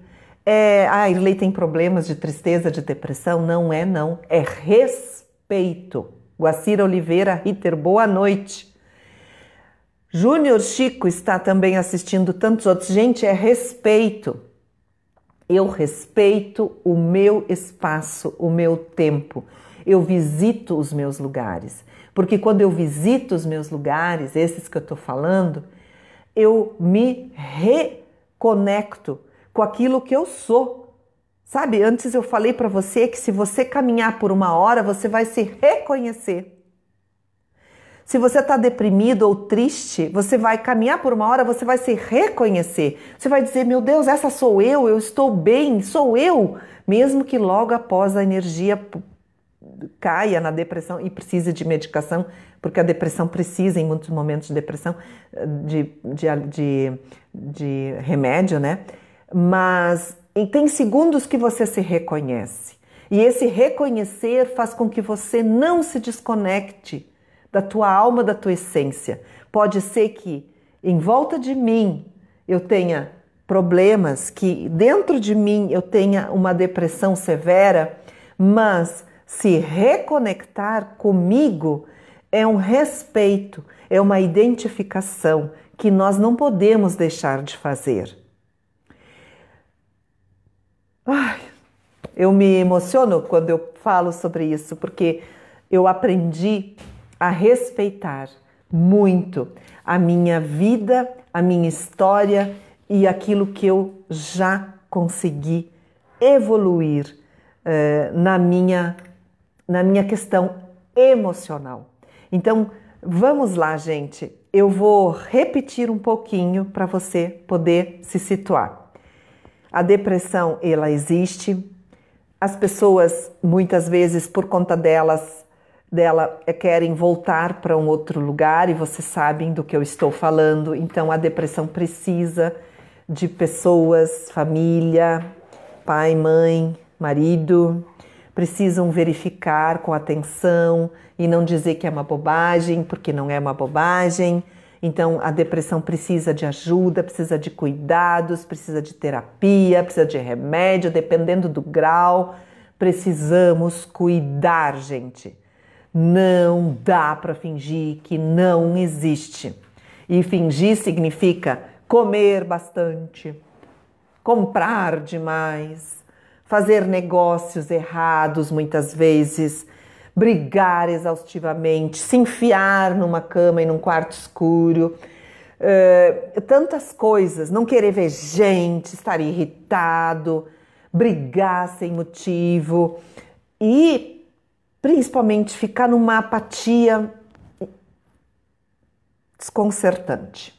A Irley tem problemas de tristeza, de depressão? Não é, não. É respeito. Guacira Oliveira Ritter, boa noite. Júnior Chico está também assistindo, tantos outros. Gente, é respeito. Eu respeito o meu espaço, o meu tempo. Eu visito os meus lugares. Porque quando eu visito os meus lugares, esses que eu estou falando, eu me reconecto com aquilo que eu sou. Sabe, antes eu falei para você que se você caminhar por 1 hora, você vai se reconhecer. Se você está deprimido ou triste, você vai caminhar por 1 hora, você vai se reconhecer. Você vai dizer, meu Deus, essa sou eu estou bem, sou eu. Mesmo que logo após a energia caia na depressão e precise de medicação, porque a depressão precisa, em muitos momentos de depressão, de remédio, né? Mas tem segundos que você se reconhece. E esse reconhecer faz com que você não se desconecte da tua alma, da tua essência. Pode ser que em volta de mim eu tenha problemas, que dentro de mim eu tenha uma depressão severa, mas se reconectar comigo é um respeito, é uma identificação que nós não podemos deixar de fazer. Ai, eu me emociono quando eu falo sobre isso, porque eu aprendi a respeitar muito a minha vida, a minha história e aquilo que eu já consegui evoluir na minha questão emocional. Então, vamos lá, gente. Eu vou repetir um pouquinho para você poder se situar. A depressão, ela existe. As pessoas, muitas vezes, por conta dela querem voltar para um outro lugar e vocês sabem do que eu estou falando. Então, a depressão precisa de pessoas, família, pai, mãe, marido, precisam verificar com atenção e não dizer que é uma bobagem, porque não é uma bobagem. Então, a depressão precisa de ajuda, precisa de cuidados, precisa de terapia, precisa de remédio, dependendo do grau. Precisamos cuidar, gente. Não dá para fingir que não existe. E fingir significa comer bastante, comprar demais, fazer negócios errados muitas vezes, brigar exaustivamente, se enfiar numa cama e num quarto escuro, tantas coisas, não querer ver gente, estar irritado, brigar sem motivo e principalmente ficar numa apatia desconcertante.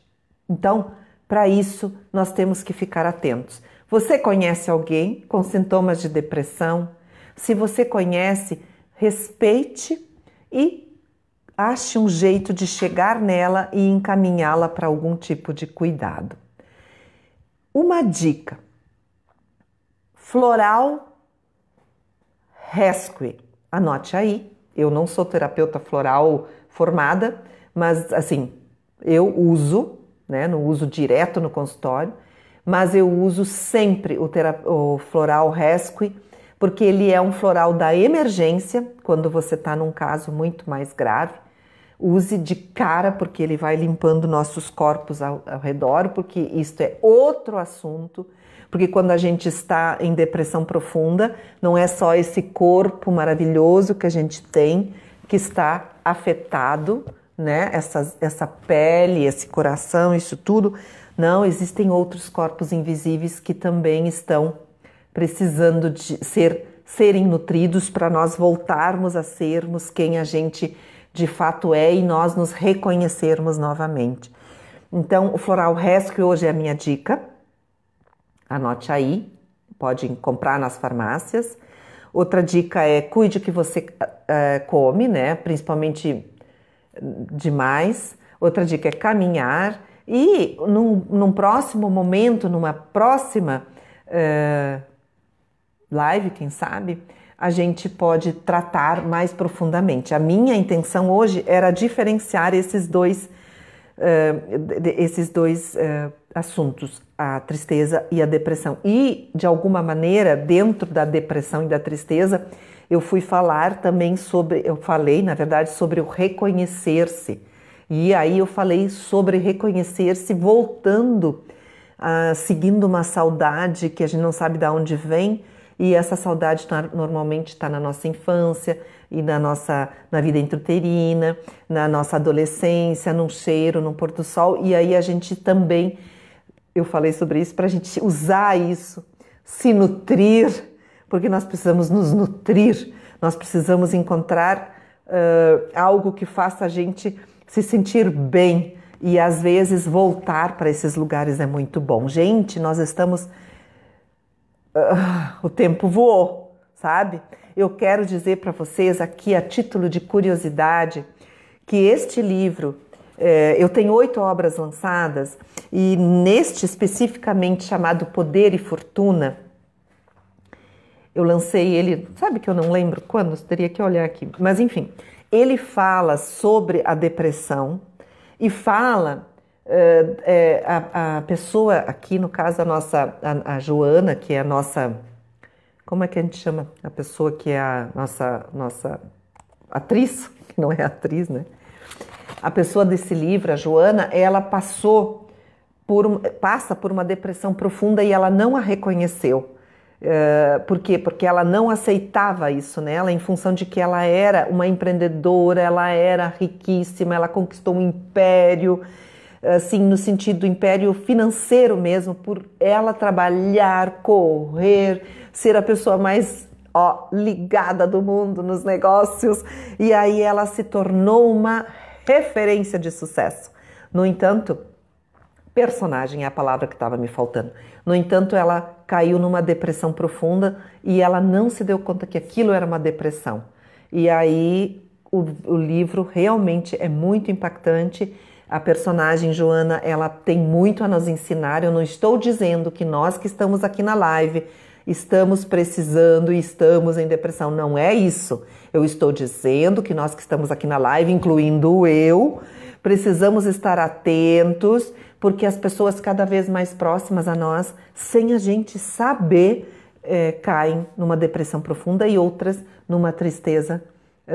Então, para isso, nós temos que ficar atentos. Você conhece alguém com sintomas de depressão? Se você conhece, respeite e ache um jeito de chegar nela e encaminhá-la para algum tipo de cuidado. Uma dica: Floral Rescue. Anote aí, eu não sou terapeuta floral formada, mas assim, eu uso, né, não uso direto no consultório, mas eu uso sempre o Floral Rescue, porque ele é um floral da emergência, quando você está num caso muito mais grave. Use de cara, porque ele vai limpando nossos corpos ao redor, porque isto é outro assunto. Porque quando a gente está em depressão profunda, não é só esse corpo maravilhoso que a gente tem que está afetado, né? Essa pele, esse coração, isso tudo. Não, existem outros corpos invisíveis que também estão precisando de serem nutridos para nós voltarmos a sermos quem a gente de fato é e nós nos reconhecermos novamente. Então, o Floral Rescue hoje é a minha dica. Anote aí, pode comprar nas farmácias. Outra dica é cuide o que você come, né? Principalmente demais. Outra dica é caminhar. E num próximo momento, numa próxima live, quem sabe, a gente pode tratar mais profundamente. A minha intenção hoje era diferenciar esses dois assuntos, a tristeza e a depressão. E, de alguma maneira, dentro da depressão e da tristeza, eu falei, na verdade, sobre o reconhecer-se. E aí eu falei sobre reconhecer-se voltando, seguindo uma saudade que a gente não sabe de onde vem, e essa saudade normalmente está na nossa infância e na vida intrauterina, na nossa adolescência, num cheiro, num pôr do sol. E aí a gente também, eu falei sobre isso, para a gente usar isso, se nutrir, porque nós precisamos nos nutrir, nós precisamos encontrar algo que faça a gente se sentir bem, e às vezes voltar para esses lugares é muito bom. Gente, nós estamos... o tempo voou, sabe? Eu quero dizer para vocês aqui, a título de curiosidade, que este livro, eu tenho 8 obras lançadas, e neste especificamente chamado Poder e Fortuna, eu lancei ele, sabe que eu não lembro quando, teria que olhar aqui, mas enfim, ele fala sobre a depressão e fala... a pessoa aqui, no caso a Joana, que é a nossa, como é que a gente chama? A pessoa que é a nossa atriz, que não é atriz, né? A pessoa desse livro, a Joana, ela passa por uma depressão profunda e ela não a reconheceu. Por quê? Porque ela não aceitava isso nela, em função de que ela era uma empreendedora, ela era riquíssima, ela conquistou um império, assim, no sentido do império financeiro mesmo, por ela trabalhar, correr, ser a pessoa mais ligada do mundo nos negócios, e aí ela se tornou uma referência de sucesso. No entanto, personagem é a palavra que estava me faltando. No entanto, ela caiu numa depressão profunda e ela não se deu conta que aquilo era uma depressão. E aí o livro realmente é muito impactante. A personagem Joana, ela tem muito a nos ensinar. Eu não estou dizendo que nós que estamos aqui na live estamos precisando e estamos em depressão. Não é isso. Eu estou dizendo que nós que estamos aqui na live, incluindo eu, precisamos estar atentos, porque as pessoas cada vez mais próximas a nós, sem a gente saber, caem numa depressão profunda e outras numa tristeza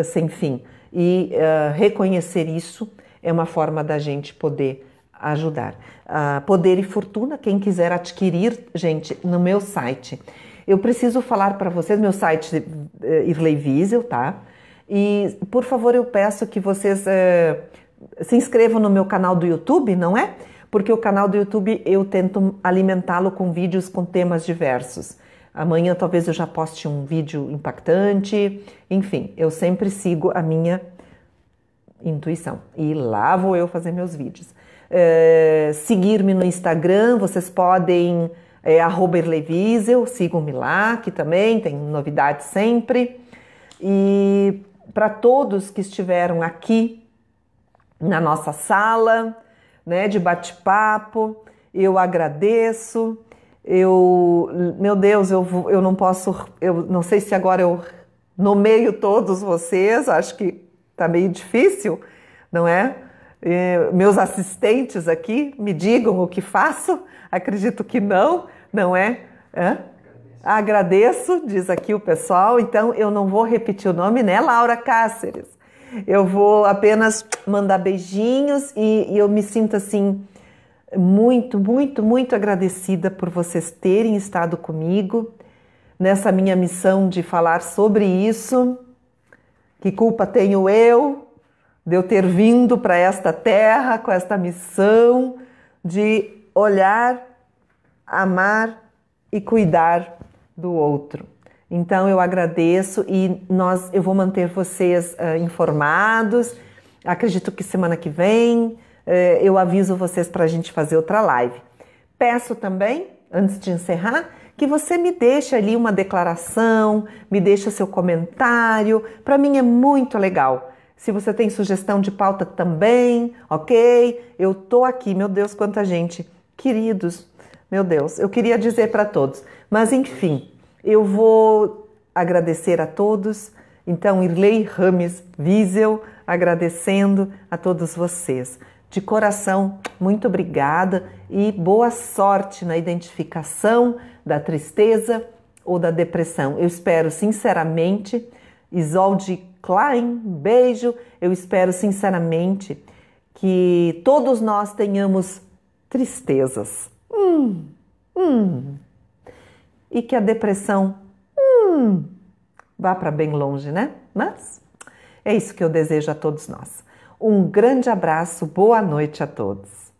sem fim. E reconhecer isso é uma forma da gente poder ajudar. Poder e Fortuna, quem quiser adquirir, gente, no meu site. Eu preciso falar para vocês, meu site Irley Wiesel, tá? E, por favor, eu peço que vocês se inscrevam no meu canal do YouTube, não é? Porque o canal do YouTube eu tento alimentá-lo com vídeos com temas diversos. Amanhã talvez eu já poste um vídeo impactante. Enfim, eu sempre sigo a minha intuição. E lá vou eu fazer meus vídeos. Seguir-me no Instagram, vocês podem... @irleywiesel, sigam-me lá, que também tem novidades sempre. E para todos que estiveram aqui na nossa sala, né, de bate-papo, eu agradeço. Meu Deus, eu não posso, eu não sei se agora eu nomeio todos vocês, acho que tá meio difícil, não é? Meus assistentes aqui me digam o que faço. Acredito que não é? Agradeço, diz aqui o pessoal. Então eu não vou repetir o nome, né, Laura Cáceres? Eu vou apenas mandar beijinhos e eu me sinto assim muito, muito, muito agradecida por vocês terem estado comigo nessa minha missão de falar sobre isso. Que culpa tenho eu de eu ter vindo para esta terra com esta missão de olhar, amar e cuidar do outro. Então eu agradeço e eu vou manter vocês informados. Acredito que semana que vem eu aviso vocês para a gente fazer outra live. Peço também, antes de encerrar, que você me deixe ali uma declaração, me deixe seu comentário. Para mim é muito legal. Se você tem sugestão de pauta também, ok? Eu tô aqui, meu Deus, quanta gente. Queridos, meu Deus, eu queria dizer para todos. Mas enfim, eu vou agradecer a todos. Então, Irley Rames Wiesel, agradecendo a todos vocês. De coração, muito obrigada e boa sorte na identificação da tristeza ou da depressão. Eu espero sinceramente, Isolde Klein, beijo. Eu espero sinceramente que todos nós tenhamos tristezas. E que a depressão vá para bem longe, né? Mas é isso que eu desejo a todos nós. Um grande abraço, boa noite a todos.